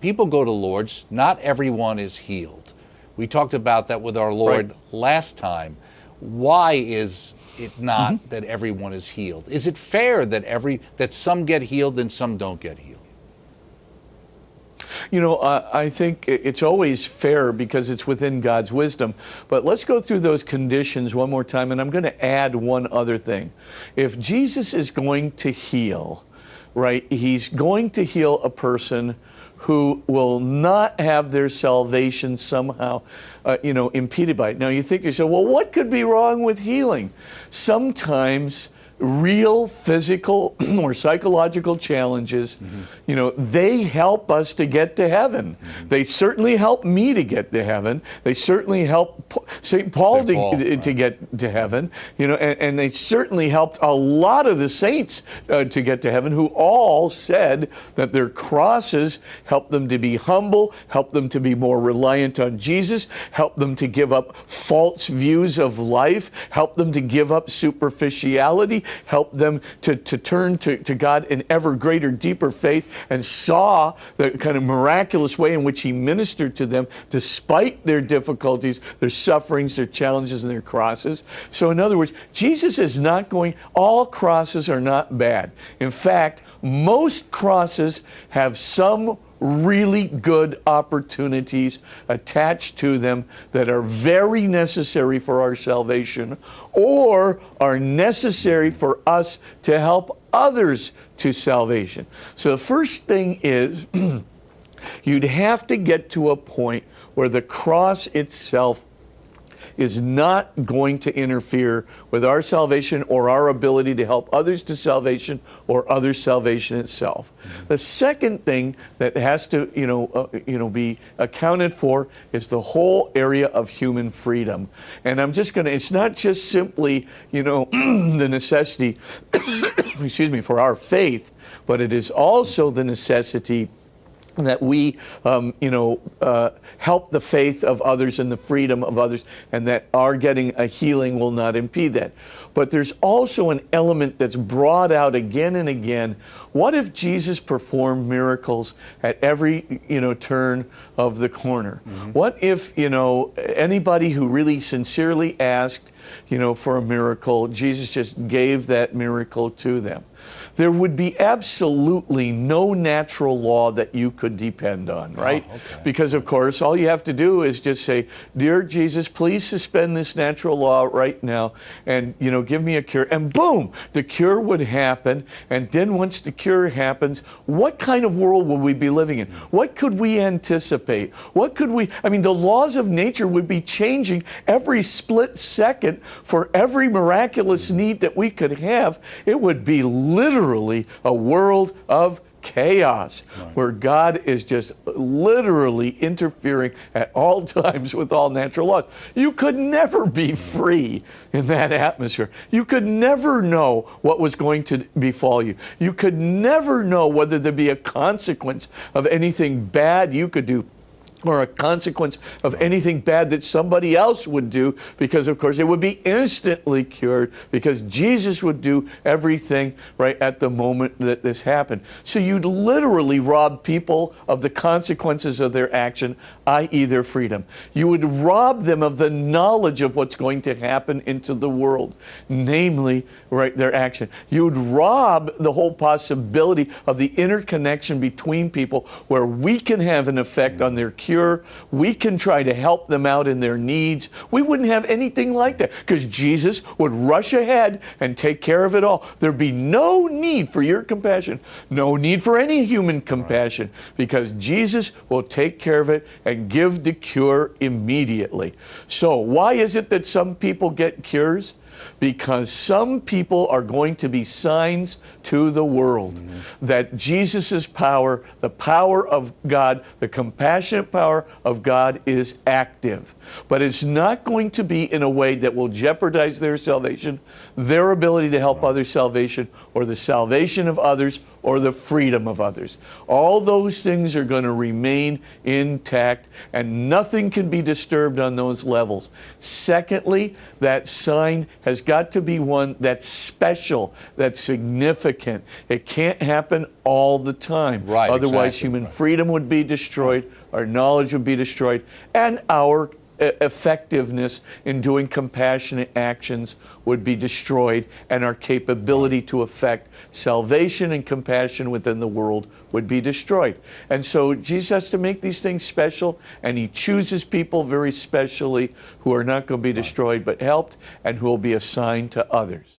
people go to Lourdes, not everyone is healed. We talked about that with our Lord last time. Why is it not that everyone is healed? Is it fair that some get healed and some don't get healed? You know, I think it's always fair because it's within God's wisdom. But let's go through those conditions one more time, and I'm going to add one other thing. If Jesus is going to heal, right, he's going to heal a person who will not have their salvation somehow, impeded by it. Now you think to yourself, well, what could be wrong with healing? Sometimes real physical or psychological challenges, they help us to get to heaven. They certainly help me to get to heaven. They certainly help St. Paul to get to heaven, and they certainly helped a lot of the saints to get to heaven, who all said that their crosses helped them to be humble, helped them to be more reliant on Jesus, helped them to give up false views of life, helped them to give up superficiality, helped them to turn to God in ever greater, deeper faith, and saw the kind of miraculous way in which he ministered to them despite their difficulties, their sufferings, their challenges, and their crosses. So in other words, Jesus is not all crosses are not bad. In fact, most crosses have some really good opportunities attached to them that are very necessary for our salvation, or are necessary for us to help others to salvation. So the first thing is you'd have to get to a point where the cross itself is not going to interfere with our salvation or our ability to help others to salvation or others' salvation itself. The second thing that has to, be accounted for is the whole area of human freedom. And I'm just going to, it's not just simply, the necessity, for our faith, but it is also the necessity that we, help the faith of others and the freedom of others, and that our getting a healing will not impede that. But there's also an element that's brought out again and again. What if Jesus performed miracles at every, turn of the corner? What if, anybody who really sincerely asked, for a miracle, Jesus just gave that miracle to them? There would be absolutely no natural law that you could depend on, right? Oh, okay. Because, of course, all you have to do is just say, "Dear Jesus, please suspend this natural law right now and, give me a cure." And boom, the cure would happen. And then once the cure happens, what kind of world would we be living in? What could we anticipate? The laws of nature would be changing every split second for every miraculous need that we could have. It would be literally a world of chaos, where God is just literally interfering at all times with all natural laws. You could never be free in that atmosphere. You could never know what was going to befall you. You could never know whether there'd be a consequence of anything bad you could do, or a consequence of anything bad that somebody else would do, because of course it would be instantly cured, because Jesus would do everything right at the moment that this happened. So you'd literally rob people of the consequences of their action, i.e. their freedom. You would rob them of the knowledge of what's going to happen into the world, namely, their action. You would rob the whole possibility of the interconnection between people, where we can have an effect on their cure. We can try to help them out in their needs. We wouldn't have anything like that, because Jesus would rush ahead and take care of it all. There'd be no need for your compassion, no need for any human compassion, because Jesus will take care of it and give the cure immediately. So why is it that some people get cures? Because some people are going to be signs to the world that Jesus' power, the power of God, the compassionate power of God is active. But it's not going to be in a way that will jeopardize their salvation, their ability to help others' salvation, or the salvation of others, or the freedom of others. All those things are going to remain intact, and nothing can be disturbed on those levels. Secondly, that sign has got to be one that's special, that's significant. It can't happen all the time. Right, Otherwise, exactly, human right. freedom would be destroyed, our knowledge would be destroyed, and our effectiveness in doing compassionate actions would be destroyed, and our capability to effect salvation and compassion within the world would be destroyed. And so Jesus has to make these things special, and he chooses people very specially who are not going to be destroyed but helped, and who will be assigned to others.